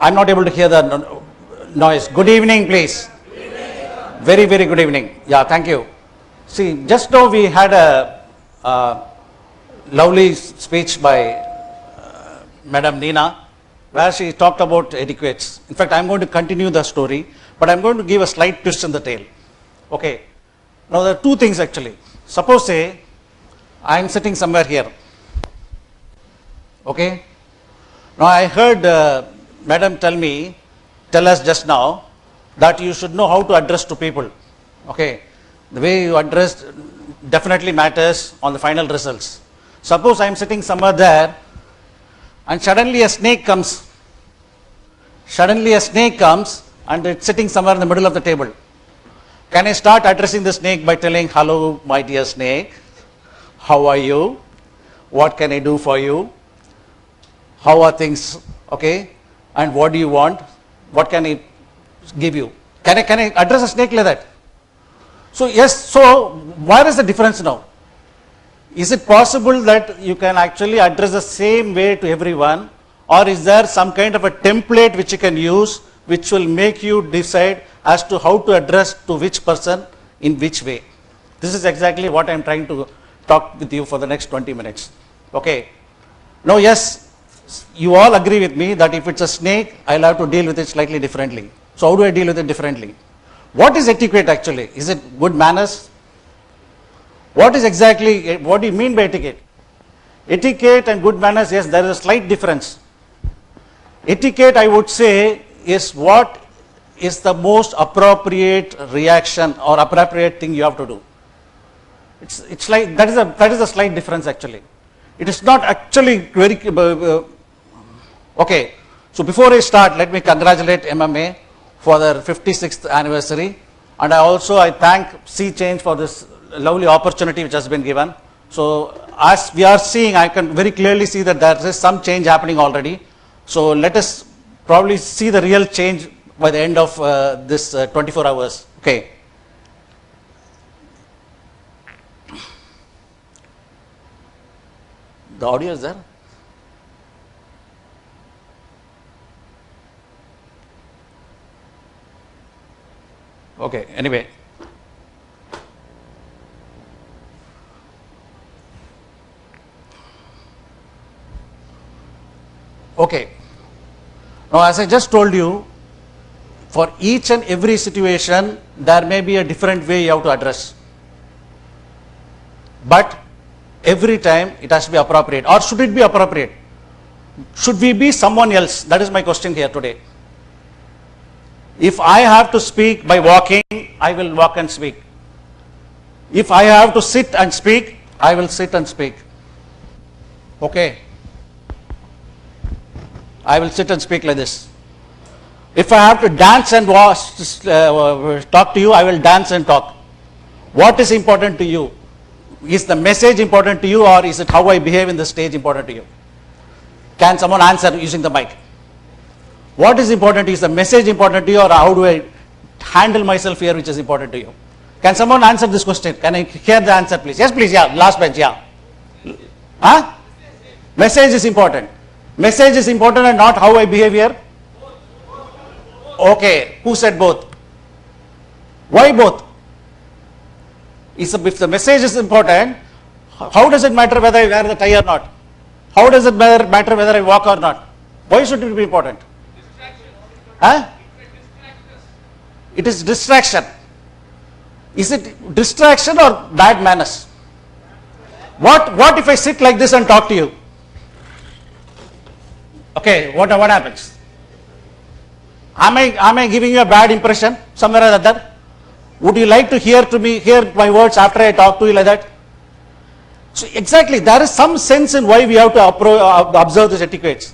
I'm not able to hear the noise. Good evening, please. Very, very good evening. Yeah, thank you. See, just now we had a lovely speech by Madam Neena, where she talked about etiquettes. In fact, I'm going to continue the story, but I'm going to give a slight twist in the tale. Okay. Now, there are two things actually. Suppose, say, I'm sitting somewhere here. Okay. Now, I heard Madam tell us just now that you should know how to address to people. Okay. The way you address definitely matters on the final results. Suppose I'm sitting somewhere there and suddenly a snake comes. And it's sitting somewhere in the middle of the table. Can I start addressing the snake by telling, hello, my dear snake, how are you? What can I do for you? How are things? Okay. And what do you want? What can I give you? Can I address a snake like that? So yes, so where is the difference now? Is it possible that you can actually address the same way to everyone, or is there some kind of a template which you can use which will make you decide as to how to address to which person in which way? This is exactly what I am trying to talk with you for the next 20 minutes. Okay. Now yes, you all agree with me that if it's a snake, I'll have to deal with it slightly differently. So how do I deal with it differently? What is etiquette actually? Is it good manners? What do you mean by etiquette? Etiquette and good manners, yes, there is a slight difference. Etiquette, I would say, is what is the most appropriate reaction or appropriate thing you have to do. It's like, that is a slight difference actually. It is not actually very, okay. So before I start, let me congratulate MMA for their 56th anniversary. And I thank Sea Change for this lovely opportunity which has been given. So as we are seeing, I can very clearly see that there is some change happening already. So let us probably see the real change by the end of this 24 hours. Okay. The audio is there? Okay, anyway. Okay. Now, as I just told you, for each and every situation, there may be a different way you have to address. But every time it has to be appropriate. Or should it be appropriate? Should we be someone else? That is my question here today. If I have to speak by walking, I will walk and speak. If I have to sit and speak, I will sit and speak. Okay. I will sit and speak like this. If I have to dance and talk to you, I will dance and talk. What is important to you? Is the message important to you, or is it how I behave in the stage important to you? Can someone answer using the mic? What is important? Is the message important to you, or how do I handle myself here which is important to you? Can someone answer this question? Can I hear the answer please? Yes please, yeah, last bench, yeah. Huh? Message is important. Message is important and not how I behave here? Okay, who said both? Why both? If the message is important, how does it matter whether I wear the tie or not? How does it matter whether I walk or not? Why should it be important? Huh? It is distraction. Is it distraction or bad manners? What if I sit like this and talk to you? Okay, what happens? Am I giving you a bad impression somewhere or other? Would you like to hear my words after I talk to you like that? So exactly, there is some sense in why we have to observe these etiquettes.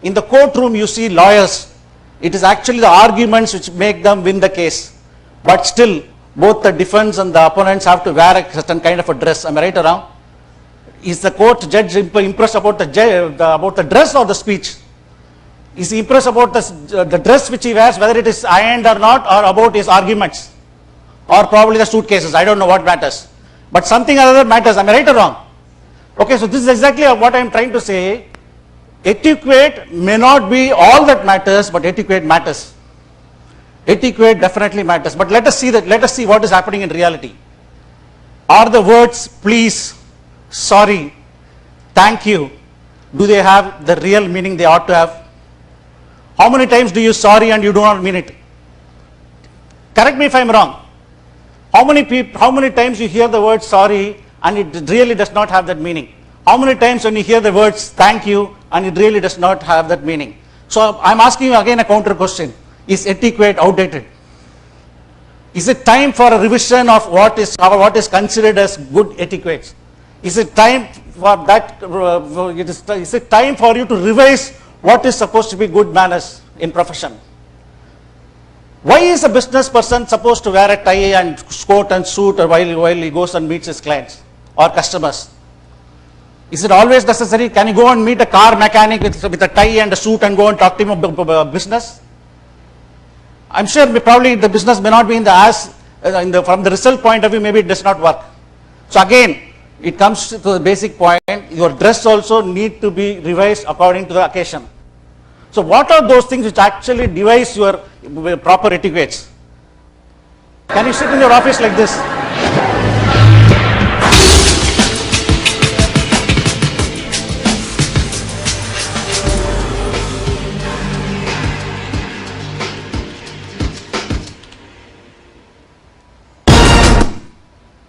In the courtroom, you see lawyers. It is actually the arguments which make them win the case. But still, both the defense and the opponents have to wear a certain kind of a dress. Am I right or wrong? Is the court judge impressed about the dress or the speech? Is he impressed about the dress which he wears, whether it is ironed or not, or about his arguments? Or probably the suitcases, I don't know what matters. But something other matters, am I right or wrong? Okay, so this is exactly what I am trying to say. etiquette may not be all that matters, but etiquette matters. Etiquette definitely matters. But let us see what is happening in reality. Are the words please, sorry, thank you, do they have the real meaning they ought to have? How many times do you sorry and you do not mean it? Correct me if I am wrong. How many times you hear the word sorry and it really does not have that meaning? How many times when you hear the words thank you and it really does not have that meaning? So I am asking you again a counter question. Is etiquette outdated? Is it time for a revision of what is considered as good etiquette? Is it time for that? Is it time for you to revise what is supposed to be good manners in profession? Why is a business person supposed to wear a tie and coat and suit while he goes and meets his clients or customers? Is it always necessary? Can you go and meet a car mechanic with a tie and a suit and go and talk to him about business? I'm sure probably the business may not be from the result point of view, maybe it does not work. So again, it comes to the basic point, your dress also need to be revised according to the occasion. So what are those things which actually devise your proper etiquettes? Can you sit in your office like this?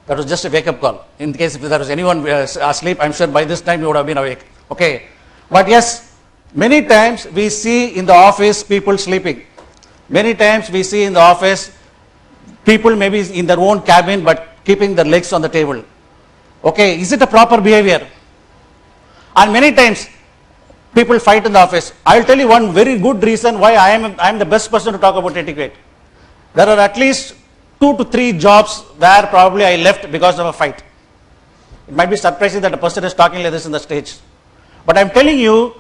That was just a wake-up call. In case if there was anyone asleep, I'm sure by this time you would have been awake. Okay. But yes, many times we see in the office people sleeping. Many times we see in the office people maybe in their own cabin but keeping their legs on the table. Okay. Is it a proper behavior? And many times people fight in the office. I'll tell you one very good reason why I am the best person to talk about etiquette. There are at least 2 to 3 jobs where probably I left because of a fight. It might be surprising that a person is talking like this in the stage. But I'm telling you,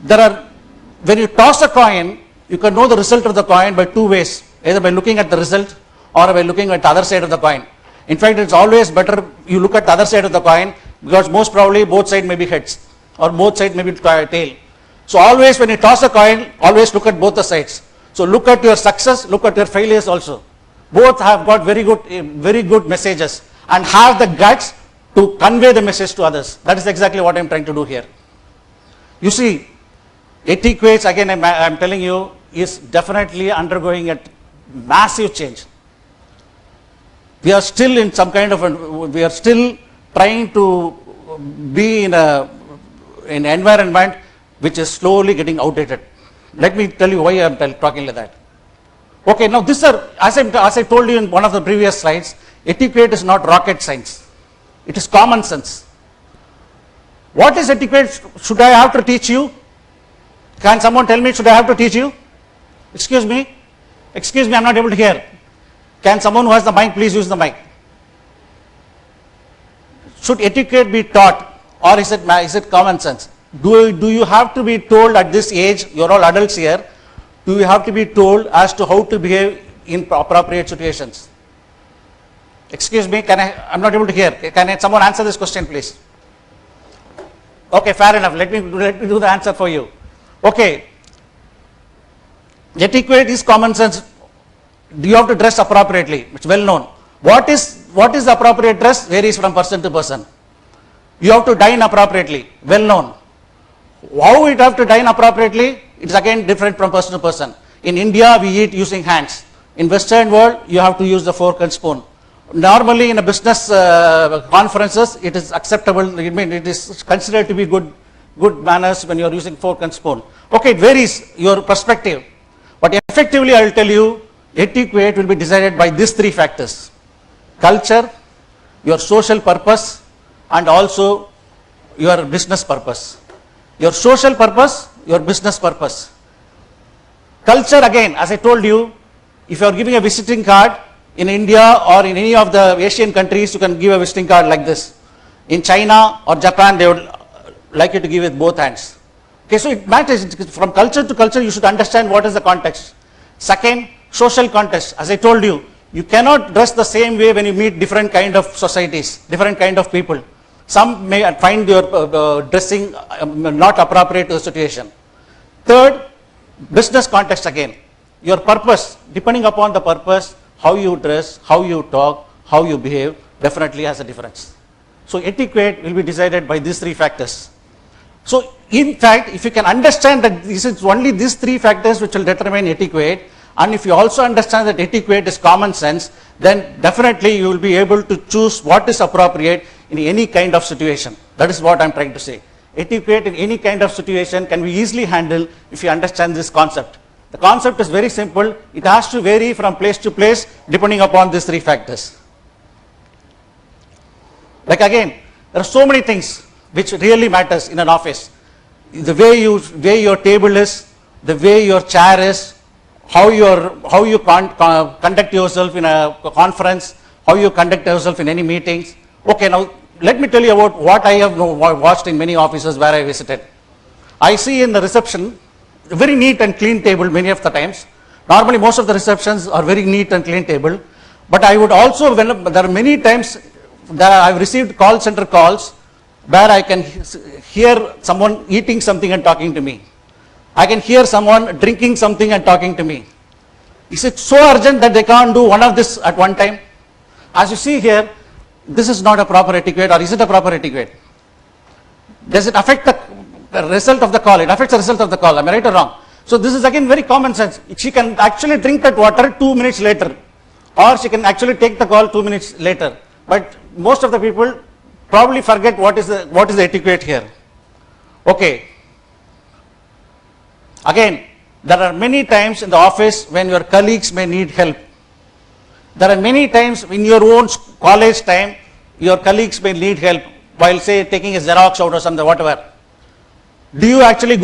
when you toss a coin, you can know the result of the coin by 2 ways. Either by looking at the result or by looking at the other side of the coin. In fact, it's always better you look at the other side of the coin because most probably both sides may be heads or both sides may be tail. So always when you toss a coin, always look at both the sides. So look at your success, look at your failures also. Both have got very good messages and have the guts to convey the message to others. That is exactly what I am trying to do here. You see, etiquette, again I am telling you, is definitely undergoing a massive change. We are still in some kind of we are still trying to be in an environment which is slowly getting outdated. Let me tell you why I am talking like that. Okay, now as I told you in one of the previous slides, etiquette is not rocket science. It is common sense. What is etiquette? Should I have to teach you? Can someone tell me, should I have to teach you? Excuse me, I'm not able to hear. Can someone who has the mic please use the mic? Should etiquette be taught or is it common sense? Do you have to be told at this age, you're all adults here, do you have to be told as to how to behave in appropriate situations? Excuse me, I'm not able to hear. Can someone answer this question please? Okay, fair enough. Let me do the answer for you. Okay. Etiquette is common sense. Do you have to dress appropriately? It's well known. What is the appropriate dress? Varies from person to person. You have to dine appropriately. Well known. How you have to dine appropriately? It's again different from person to person. In India, we eat using hands. In Western world, you have to use the fork and spoon. Normally, in a business conferences, it is acceptable. It is considered to be good manners when you are using fork and spoon. Okay, it varies your perspective. But effectively, I will tell you, etiquette will be decided by these 3 factors: culture, your social purpose, and also your business purpose. Your social purpose, your business purpose. Culture, again, as I told you, if you are giving a visiting card in India or in any of the Asian countries, you can give a visiting card like this. In China or Japan, they would like you to give with both hands. Okay, so it matters. From culture to culture, you should understand what is the context. Second, social context. As I told you, you cannot dress the same way when you meet different kind of societies, different kind of people. Some may find your dressing not appropriate to the situation. Third, business context again. Your purpose, depending upon the purpose, how you dress, how you talk, how you behave, definitely has a difference. So etiquette will be decided by these three factors. So in fact, if you can understand that this is only these three factors which will determine etiquette, and if you also understand that etiquette is common sense, then definitely you will be able to choose what is appropriate in any kind of situation. That is what I am trying to say. Etiquette in any kind of situation can be easily handled if you understand this concept. The concept is very simple. It has to vary from place to place depending upon these three factors. Like again, there are so many things which really matters in an office. The way your table is, the way your chair is, how you conduct yourself in a conference, how you conduct yourself in any meetings. Okay, now let me tell you about what I have watched in many offices where I visited. I see in the reception a very neat and clean table many of the times. Normally most of the receptions are very neat and clean table. But I would also, there are many times that I have received call center calls where I can hear someone eating something and talking to me. I can hear someone drinking something and talking to me. Is it so urgent that they can't do one of this at one time? As you see here, this is not a proper etiquette, or is it a proper etiquette? Does it affect the result of the call? It affects the result of the call. Am I right or wrong? So this is again very common sense. She can actually drink that water 2 minutes later, or she can actually take the call 2 minutes later. But most of the people probably forget what is the etiquette here. Okay. Again, there are many times in the office when your colleagues may need help. There are many times in your own college time, your colleagues may need help while say taking a Xerox out or something, whatever. Do you actually go